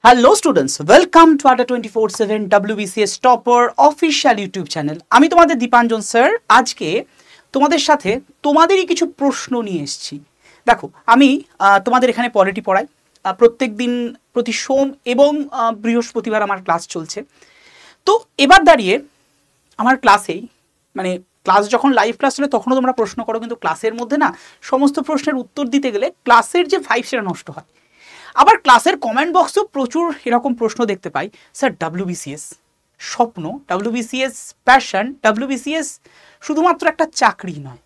Hello students, welcome to আড্ডা 24/7 WBCS topper official YouTube channel. আমি তোমাদের দীপাঞ্জন স্যার। আজকে তোমাদের সাথে তোমাদেরই কিছু প্রশ্ন নিয়ে এসেছি। দেখো, আমি তোমাদের এখানে পলিটি পড়াই। প্রত্যেক দিন প্রতি সোম এবং বৃহস্পতিবার আমার ক্লাস চলছে। তো এবার দাঁড়িয়ে আমার ক্লাসেই ক্লাস যখন লাইভ ক্লাস চলে তখনও তোমরা প্রশ্ন করো, কিন্তু ক্লাসের মধ্যে না সমস্ত প্রশ্নের উত্তর দিতে গেলে ক্লাসের যে ভাইব সেটা নষ্ট হয়। আবার ক্লাসের কমেন্ট বক্সেও প্রচুর এরকম প্রশ্ন দেখতে পাই, স্যার WBCS স্বপ্ন, WBCS প্যাশন, WBCS শুধুমাত্র একটা চাকরি নয়,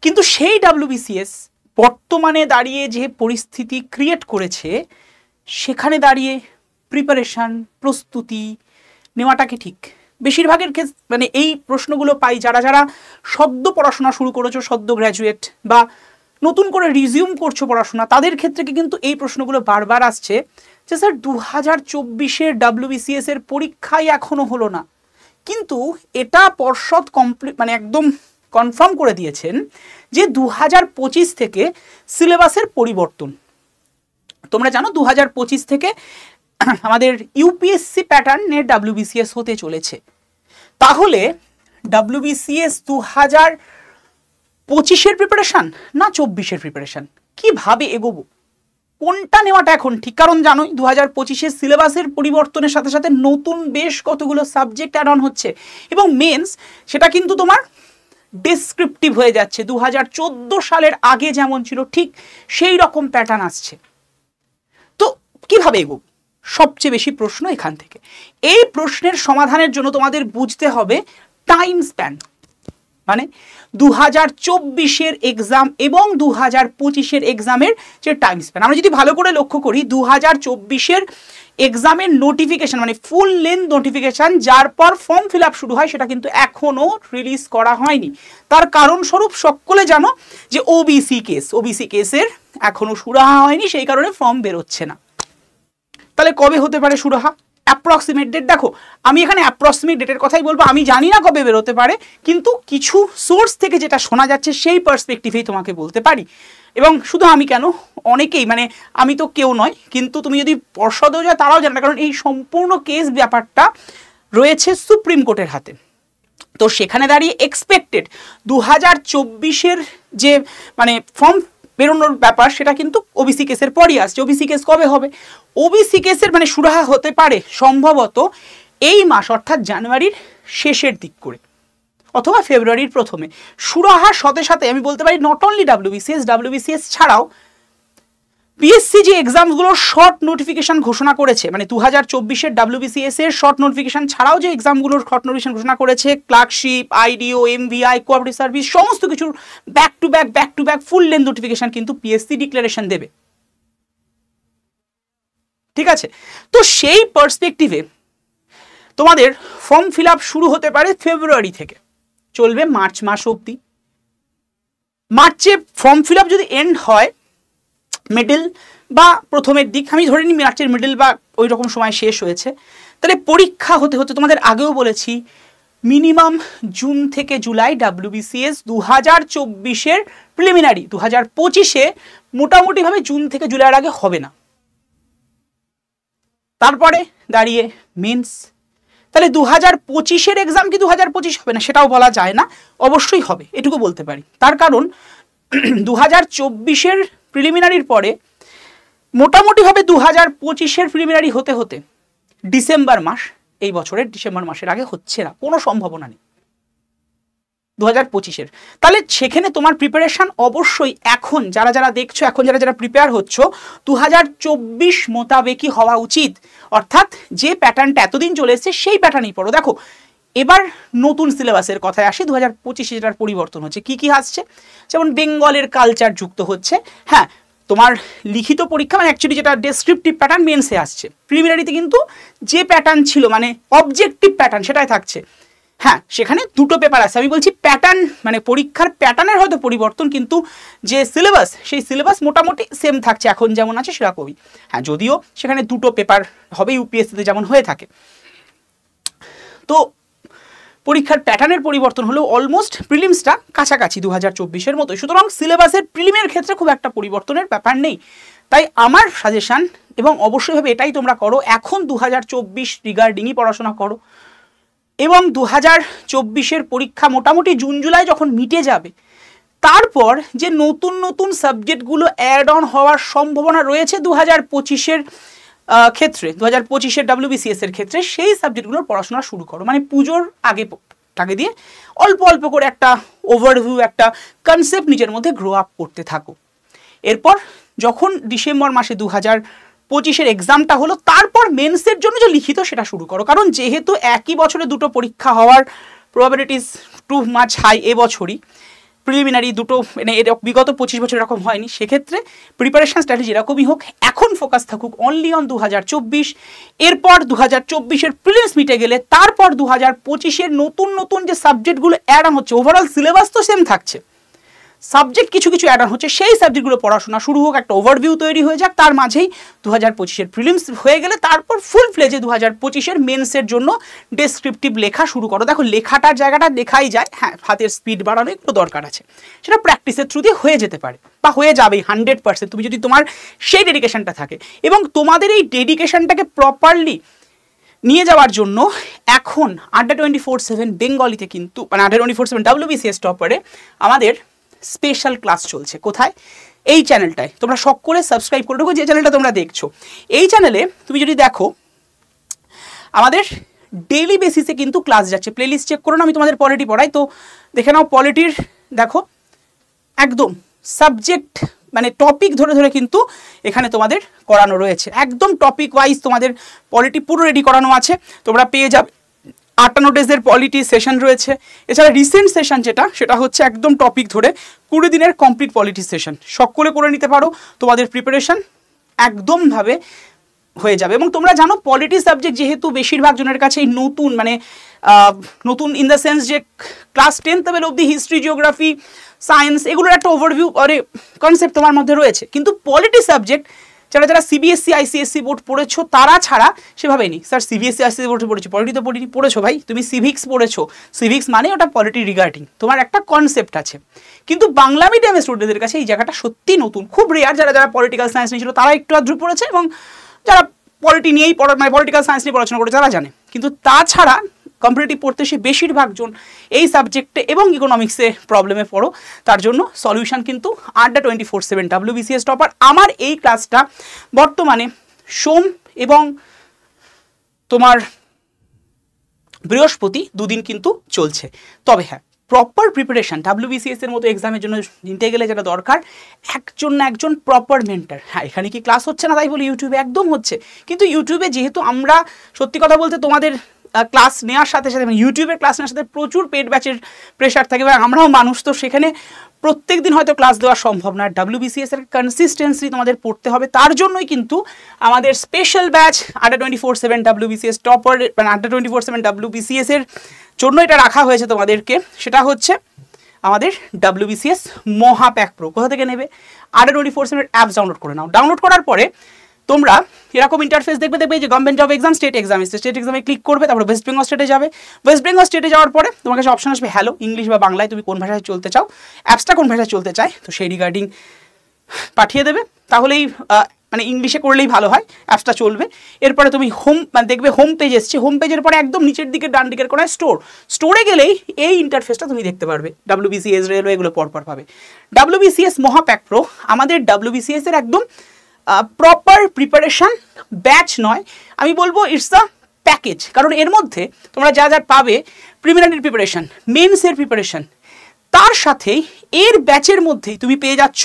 কিন্তু সেই WBCS বর্তমানে দাঁড়িয়ে যে পরিস্থিতি ক্রিয়েট করেছে সেখানে দাঁড়িয়ে প্রিপারেশান, প্রস্তুতি নেওয়াটাকে ঠিক বেশিরভাগের ক্ষেত্রে এই প্রশ্নগুলো পাই যারা যারা সদ্য পড়াশোনা শুরু করেছো, সদ্য গ্র্যাজুয়েট বা নতুন করে রিজিউম করছো পড়াশোনা, তাদের ক্ষেত্রে কিন্তু এই প্রশ্নগুলো বারবার আসছে যে স্যার 2024-এর WBCS এর পরীক্ষাই এখনো হলো না, কিন্তু এটা পর্ষদ একদম কনফার্ম করে দিয়েছেন যে 2025 থেকে সিলেবাসের পরিবর্তন। তোমরা জানো 2025 থেকে আমাদের ইউপিএসসি প্যাটার্নের WBCS হতে চলেছে। তাহলে WBCS 2025-এর প্রিপারেশান না 24-এর প্রিপারেশান, কিভাবে এগোবো, কোনটা নেওয়াটা এখন ঠিক? কারণ জানোই 2025-এর সিলেবাসের পরিবর্তনের সাথে সাথে নতুন বেশ কতগুলো সাবজেক্ট অ্যাড অন হচ্ছে এবং মেন্স সেটা কিন্তু তোমার ডেসক্রিপটিভ হয়ে যাচ্ছে। 2014 সালের আগে যেমন ছিল ঠিক সেই রকম প্যাটার্ন আসছে। তো কিভাবে এগোবো, সবচেয়ে বেশি প্রশ্ন এখান থেকে। এই প্রশ্নের সমাধানের জন্য তোমাদের বুঝতে হবে টাইম স্প্যান, 2024-এর এক্সাম এবং 2025-এর এক্সামের যে টাইম স্প্যান। আমরা যদি ভালো করে লক্ষ্য করি 2024-এর এক্সামের নোটিফিকেশান ফুল লেন্থ নোটিফিকেশান যার পর ফর্ম ফিল আপ শুরু হয় সেটা কিন্তু এখনও রিলিজ করা হয়নি। তার কারণস্বরূপ সকলে জানো যে ওবিসি কেসের এখনও সুরাহা হয়নি, সেই কারণে ফর্ম বেরোচ্ছে না। তাহলে কবে হতে পারে সুরাহা? অ্যাপ্রক্সিমেট ডেট দেখো, আমি এখানে অ্যাপ্রক্সিমেট ডেটের কথাই বলবো, আমি জানি না কবে বেরোতে পারে, কিন্তু কিছু সোর্স থেকে যেটা শোনা যাচ্ছে সেই পার্সপেক্টিভেই তোমাকে বলতে পারি। এবং শুধু আমি কেন, অনেকেই আমি তো কেউ নয়, কিন্তু তুমি যদি পর্ষদেও যাও তারাও জানে, কারণ এই সম্পূর্ণ কেস ব্যাপারটা রয়েছে সুপ্রিম কোর্টের হাতে। তো সেখানে দাঁড়িয়ে এক্সপেক্টেড 2024-এর যে ফর্ম বেরোনোর ব্যাপার সেটা কিন্তু ওবিসি কেসের পরই আসছে। ওবিসি কেস কবে হবে? ওবিসি কেসের সুরাহা হতে পারে সম্ভবত এই মাস, অর্থাৎ জানুয়ারির শেষের দিক করে অথবা ফেব্রুয়ারির প্রথমে। সুরাহার সাথে সাথে আমি বলতে পারি নট অনলি WBCS ছাড়াও পিএসসি যে এক্সামগুলোর শর্ট নোটিফিকেশান ঘোষণা করেছে, 2024-এর WBCS এর শর্ট নোটিফিকেশান ছাড়াও যে এক্সামগুলোর শর্ট নোটিফিকেশান ঘোষণা করেছে, ক্লার্কশিপ, আইডিও, MVI, কোঅপারেটিভ সার্ভিস, সমস্ত কিছুর back to back full length notification কিন্তু পিএসসি ডিক্লারেশন দেবে। ঠিক আছে, তো সেই পার্সপেক্টিভে তোমাদের ফর্ম ফিল আপ শুরু হতে পারে ফেব্রুয়ারি থেকে, চলবে মার্চ মাস অবধি। মার্চে ফর্ম ফিল আপ যদি এন্ড হয় মিডল বা প্রথমের দিক, আমি ধরে নিই মার্চের মিডল বা ওই রকম সময় শেষ হয়েছে, তাহলে পরীক্ষা হতে হতে তোমাদের আগেও বলেছি মিনিমাম জুন থেকে জুলাই WBCS 2024-এর প্রিলিমিনারি 2025-এ মোটামুটিভাবে জুন থেকে জুলাইয়ের আগে হবে না। তারপরে দাঁড়িয়ে মেন্স, তাহলে 2025-এর এক্সাম কি 2025 হবে না সেটাও বলা যায় না, অবশ্যই হবে এটুকু বলতে পারি। তার কারণ 2024-এর প্রিলিমিনারির পরে মোটামুটিভাবে 2025-এর প্রিলিমিনারি হতে হতে ডিসেম্বর মাস, এই বছরের ডিসেম্বর মাসের আগে হচ্ছে না, কোনো সম্ভাবনা নেই 2025-এর। তাহলে সেখানে তোমার প্রিপারেশান অবশ্যই এখন যারা যারা দেখছো, এখন যারা যারা প্রিপেয়ার হচ্ছ 2024 মোতাবেকই হওয়া উচিত, অর্থাৎ যে প্যাটার্নটা এতদিন চলে এসছে সেই প্যাটার্নই পড়ো। দেখো, এবার নতুন সিলেবাসের কথায় আসি, 2025-এ যেটার পরিবর্তন হচ্ছে, কি কি আসছে, যেমন বেঙ্গলের কালচার যুক্ত হচ্ছে। হ্যাঁ, তোমার লিখিত পরীক্ষা অ্যাকচুয়ালি যেটা ডেসক্রিপটিভ প্যাটার্ন মেন্সে আসছে, প্রিলিমিনারিতে কিন্তু যে প্যাটার্ন ছিল অবজেক্টিভ প্যাটার্ন সেটাই থাকছে। হ্যাঁ, সেখানে দুটো পেপার আছে, আমি বলছি প্যাটার্ন পরীক্ষার প্যাটার্নের হয়তো পরিবর্তন, কিন্তু যে সিলেবাস সেই সিলেবাস মোটামুটি সেম থাকছে, এখন যেমন আছে সেরকমই। হ্যাঁ, যদিও সেখানে দুটো পেপার হবে ইউপিএসসিতে যেমন হয়ে থাকে। তো পরীক্ষার প্যাটার্নের পরিবর্তন হলেও অলমোস্ট প্রিলিমসটা কাছাকাছি 2024-এর মতোই, সুতরাং সিলেবাসের প্রিলিমের ক্ষেত্রে খুব একটা পরিবর্তনের ব্যাপার নেই। তাই আমার সাজেশান এবং অবশ্যই ভাবে এটাই তোমরা করো, এখন 2024 রিগার্ডিংই পড়াশোনা করো এবং 2024-এর পরীক্ষা মোটামুটি জুন জুলাই যখন মিটে যাবে তারপর যে নতুন নতুন সাবজেক্টগুলো অ্যাড অন হওয়ার সম্ভাবনা রয়েছে 2025-এর ক্ষেত্রে, 2025-এর WBCS এর ক্ষেত্রে সেই সাবজেক্টগুলোর পড়াশোনা শুরু করো। মানে পুজোর আগে দিয়ে অল্প অল্প করে একটা ওভারভিউ, একটা কনসেপ্ট নিজের মধ্যে গ্রো আপ করতে থাকো। এরপর যখন ডিসেম্বর মাসে 2025-এর এক্সামটা হলো, তারপর মেন্সের জন্য যে লিখিত সেটা শুরু করো। কারণ যেহেতু একই বছরে দুটো পরীক্ষা হওয়ার প্রবাবিলিটিস টু মাচ হাই এবছরই, প্রিলিমিনারি দুটো মানে বিগত 25 বছর এরকম হয়নি, সেক্ষেত্রে প্রিপারেশন স্ট্র্যাটেজি এরকমই হোক, এখন ফোকাস থাকুক অনলি অন 2024। এরপর 2024-এর প্রিলিমস মিটে গেলে তারপর 2025-এর নতুন নতুন যে সাবজেক্টগুলো অ্যাড অন হচ্ছে, ওভারঅল সিলেবাস তো সেম থাকছে, সাবজেক্ট কিছু কিছু অ্যাড অন হচ্ছে, সেই সাবজেক্টগুলো পড়াশোনা শুরু হোক, একটা ওভারভিউ তৈরি হয়ে যাক, তার মাঝেই 2025-এর প্রিলিমস হয়ে গেলে তারপর ফুল ফ্লেজে 2025-এর মেন্সের জন্য ডেসক্রিপটিভ লেখা শুরু করো। দেখো লেখাটার জায়গাটা লেখাই যায়, হ্যাঁ হাতের স্পিড বাড়ানো একটু দরকার আছে, সেটা প্র্যাকটিসের থ্রু দিয়ে হয়ে যেতে পারে বা হয়ে যাবেই 100% তুমি যদি তোমার সেই ডেডিকেশনটা থাকে। এবং তোমাদের এই ডেডিকেশনটাকে প্রপারলি নিয়ে যাওয়ার জন্য এখন আড্ডা 24/7 বেঙ্গলিতে কিন্তু মানে আড্ডা 24/7 WBCS টপারে আমাদের স্পেশাল ক্লাস চলছে। কোথায়? এই চ্যানেলটায়। তোমরা সকলে সাবস্ক্রাইব করে রাখো, যে চ্যানেলটা তোমরা দেখছো। এই চ্যানেলে তুমি যদি দেখো আমাদের ডেইলি বেসিসে কিন্তু ক্লাস যাচ্ছে, প্লেলিস্ট চেক করো না, আমি তোমাদের পলিটি পড়াই তো দেখে নাও। পলিটির দেখো একদম সাবজেক্ট মানে টপিক ধরে ধরে কিন্তু এখানে তোমাদের করানো রয়েছে, একদম টপিক ওয়াইজ তোমাদের পলিটি পুরো রেডি করানো আছে, তোমরা পেয়ে যাবে। 58 ডেজের পলিটি সেশন রয়েছে, এছাড়া রিসেন্ট সেশন সেটা হচ্ছে একদম টপিক ধরে 20 দিনের কমপ্লিট পলিটি সেশন, সকলে করে নিতে পারো, তোমাদের প্রিপারেশন একদমভাবে হয়ে যাবে। এবং তোমরা জানো পলিটি সাবজেক্ট যেহেতু বেশিরভাগ জনের কাছে নতুন, মানে নতুন ইন দ্য সেন্স যে ক্লাস 10th লেভেল অবধি হিস্ট্রি, জিওগ্রাফি, সায়েন্স এগুলোর একটা ওভারভিউ আরে কনসেপ্ট তোমার মধ্যে রয়েছে, কিন্তু পলিটি সাবজেক্ট যারা যারা CBSE ICSE বোর্ড পড়েছো তারা ছাড়া সেভাবেই নেই। স্যার CBSE ICSE বোর্ডে পড়েছো, পলিটি তো পড়েছো ভাই, তুমি সিভিক্স পড়েছো, সিভিক্স মানে ওটা পলিটি রিগার্ডিং, তোমার একটা কনসেপ্ট আছে। কিন্তু বাংলা মিডিয়ামের স্টুডেন্টদের কাছে এই জায়গাটা সত্যি নতুন, খুব রেয়ার। যারা যারা পলিটিক্যাল সায়েন্স নিয়েছিল তারা একটু আদ্রু পড়েছে, এবং যারা পলিটি নিয়েই মানে পলিটিক্যাল সায়েন্স নিয়ে পড়াশোনা করে যারা জানে। কিন্তু তাছাড়া কম্পিটিটিভ পড়তে সে বেশিরভাগ জন এই সাবজেক্টে এবং ইকোনমিক্সে প্রবলেমে পড়ো, তার জন্য সলিউশন কিন্তু আড্ডা 24/7 WBCS টপার। আমার এই ক্লাসটা বর্তমানে সোম এবং তোমার বৃহস্পতি দুদিন কিন্তু চলছে। তবে হ্যাঁ, প্রপার প্রিপারেশন WBCS এর মতো এক্সামের জন্য নিতে গেলে যেটা দরকার, একজন না একজন প্রপার মেন্টার। হ্যাঁ, এখানে কি ক্লাস হচ্ছে না তাই বলি ইউটিউবে একদম হচ্ছে, কিন্তু ইউটিউবে যেহেতু আমরা সত্যি কথা বলতে তোমাদের ক্লাস নেওয়ার সাথে সাথে মানে ইউটিউবের ক্লাস নেওয়ার সাথে প্রচুর পেড ব্যাচের প্রেশার থাকে, এবং আমরাও মানুষ, তো সেখানে প্রত্যেক দিন হয়তো ক্লাস দেওয়া সম্ভব না। WBCS এর কনসিস্টেন্সি তোমাদের পড়তে হবে, তার জন্যই কিন্তু আমাদের স্পেশাল ব্যাচ আড্ডা 24/7 WBCS টপার, মানে আড্ডা 24/7 WBCS এর জন্য এটা রাখা হয়েছে তোমাদেরকে। সেটা হচ্ছে আমাদের WBCS মহাপ্যাক প্রো। কোথা থেকে নেবে? আড্ডা 24/7 অ্যাপস ডাউনলোড করে নাও। ডাউনলোড করার পরে তোমরা এরকম ইন্টারফেস দেখবে যে government job exam, state exam এসছে, স্টেট এক্সামে ক্লিক করবে, তারপরে ওয়েস্ট বেঙ্গল স্টেটে যাবে। ওয়েস্ট বেঙ্গল স্টেটে যাওয়ার পরে তোমার কাছে অপশন আসবে হ্যালো, ইংলিশ বা বাংলায় তুমি কোন ভাষায় চলতে চাও, অ্যাপসটা কোন ভাষায় চলতে চায়, তো সেই রিগার্ডিং পাঠিয়ে দেবে। তাহলেই মানে ইংলিশে করলেই ভালো হয়, অ্যাপসটা চলবে। এরপরে তুমি মানে দেখবে হোম পেজ এসছে, হোম পেজের পরে একদম নিচের দিকে ডান দিকের কোনায় স্টোরে গেলেই এই ইন্টারফেসটা তুমি দেখতে পারবে। WBCS রেলওয়ে এগুলো পরপর পাবে। WBCS মহাপ্যাক প্রো আমাদের WBCS এর একদম প্রপার প্রিপারেশন ব্যাচ নয়, আমি বলবো ইটস আ প্যাকেজ। কারণ এর মধ্যে তোমরা যা যা পাবে, প্রিলিমিনারি প্রিপারেশন, মেন্সের প্রিপারেশন, তার সাথেই এর ব্যাচের মধ্যেই তুমি পেয়ে যাচ্ছ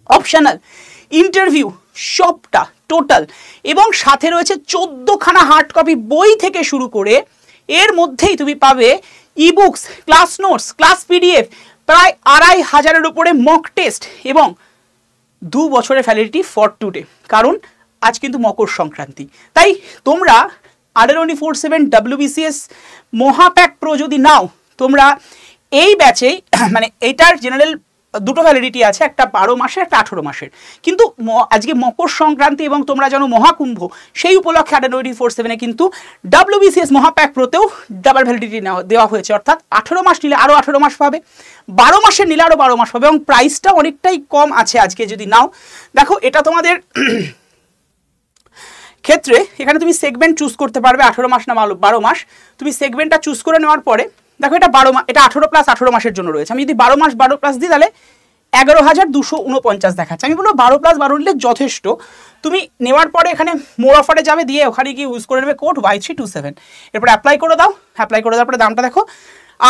অপশনাল ইন্টারভিউ সবটা টোটাল, এবং সাথে রয়েছে 14খানা হার্ড কপি বই থেকে শুরু করে এর মধ্যেই তুমি পাবে ebooks, class notes, class PDF, প্রায় 2500-এর উপরে মক টেস্ট, এবং 2 বছরের ভ্যালিডিটি ফর টুডে। কারণ আজ কিন্তু মকর সংক্রান্তি, তাই তোমরা আড্ডা 24/7 WBCS মহাপ্যাক প্রো যদি নাও, তোমরা এই ব্যাচেই মানে এইটার জেনারেল দুটো ভ্যালিডিটি আছে, একটা 12 মাসের, একটা 18 মাসের। কিন্তু আজকে মকর সংক্রান্তি এবং তোমরা জানো মহাকুম্ভ, সেই উপলক্ষে আড্ডা 24/7-এ কিন্তু WBCS মহাপ্যাক প্রোতেও ডাবল ভ্যালিডিটি দেওয়া হয়েছে, অর্থাৎ 18 মাস নিলে আরও 18 মাস পাবে, 12 মাসের নিলে আরও 12 মাস পাবে, এবং প্রাইসটা অনেকটাই কম আছে আজকে যদি নাও। দেখো এটা তোমাদের ক্ষেত্রে এখানে তুমি সেগমেন্ট চুজ করতে পারবে 18 মাস না 12 মাস। তুমি সেগমেন্টটা চুজ করে নেওয়ার পরে দেখো এটা 12 মাস, এটা 18 প্লাস 18 মাসের জন্য রয়েছে। আমি যদি 12 মাস 12 প্লাস দিই তাহলে 11,249 দেখাচ্ছে। আমি বলবো 12 প্লাস 12 নিলে যথেষ্ট। তুমি নেওয়ার পরে এখানে মোর অফারে যাবে, দিয়ে ওখানে গিয়ে ইউজ করে নেবে কোড Y327, এরপরে অ্যাপ্লাই করে দাও। অ্যাপ্লাই করে দেওয়ার পরে দামটা দেখো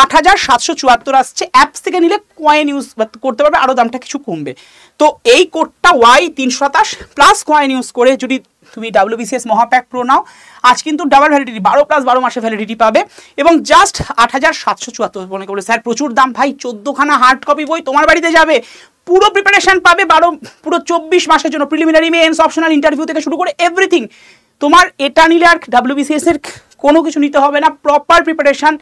8,774 আসছে। অ্যাপস থেকে নিলে কয়েন ইউজ করতে পারবে, আরও দামটা কিছু কমবে। তো এই কোডটা Y327 প্লাস কয়েন ইউজ করে যদি তুমি WBCS মহাপ্যাক প্রো নাও, আজ কিন্তু ডাবল ভ্যালিডিটি 12 প্লাস 12 মাসে ভ্যালিডিটি পাবে এবং জাস্ট 8,774। মনে করবে স্যার প্রচুর দাম, ভাই 14খানা হার্ড কপি বই তোমার বাড়িতে যাবে, পুরো প্রিপারেশন পাবে পুরো 24 মাসের জন্য, প্রিলিমিনারি, মেন্স, অপশনাল, ইন্টারভিউ থেকে শুরু করে এভরিথিং। তোমার এটা নিলে আর WBCS এর কোনো কিছু নিতে হবে না, প্রপার প্রিপারেশন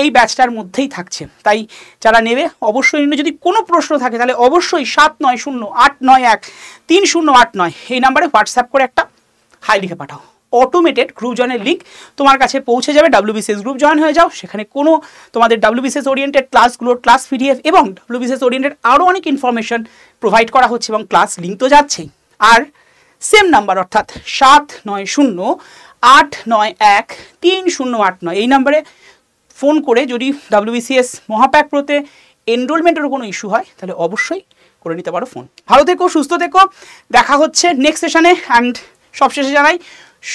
এই ব্যাচটার মধ্যেই থাকছে। তাই যারা নেবে অবশ্যই নিলে। যদি কোনো প্রশ্ন থাকে তাহলে অবশ্যই 7908913089 এই নাম্বারে হোয়াটসঅ্যাপ করে একটা হাই লিখে পাঠাও। অটোমেটেড গ্রুপ জয়েনের লিঙ্ক তোমার কাছে পৌঁছে যাবে। WBCS গ্রুপ জয়েন হয়ে যাও, সেখানে কোনো তোমাদের WBCS ওরিয়েন্টেড ক্লাসগুলোর ক্লাস PDF এবং WBCS ওরিয়েন্টেড আরও অনেক ইনফরমেশন প্রোভাইড করা হচ্ছে এবং ক্লাস লিঙ্ক তো যাচ্ছেই। আর সেম নাম্বার অর্থাৎ 7908913089 এই নাম্বারে ফোন করে যদি WBCS মহাপ্যাক প্রোতে এনরোলমেন্টের কোনো ইস্যু হয় তাহলে অবশ্যই করে নিতে পারো ফোন। ভালো থেকো, সুস্থ থেকো, দেখা হচ্ছে নেক্সট সেশনে। অ্যান্ড সবশেষে জানাই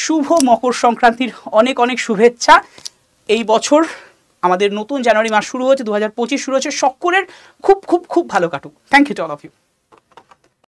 শুভ মকর সংক্রান্তির অনেক অনেক শুভেচ্ছা। এই বছর আমাদের নতুন জানুয়ারি মাস শুরু হচ্ছে, 2025 শুরু হচ্ছে, সকলের খুব খুব খুব ভালো কাটুক। Thank you to all of you.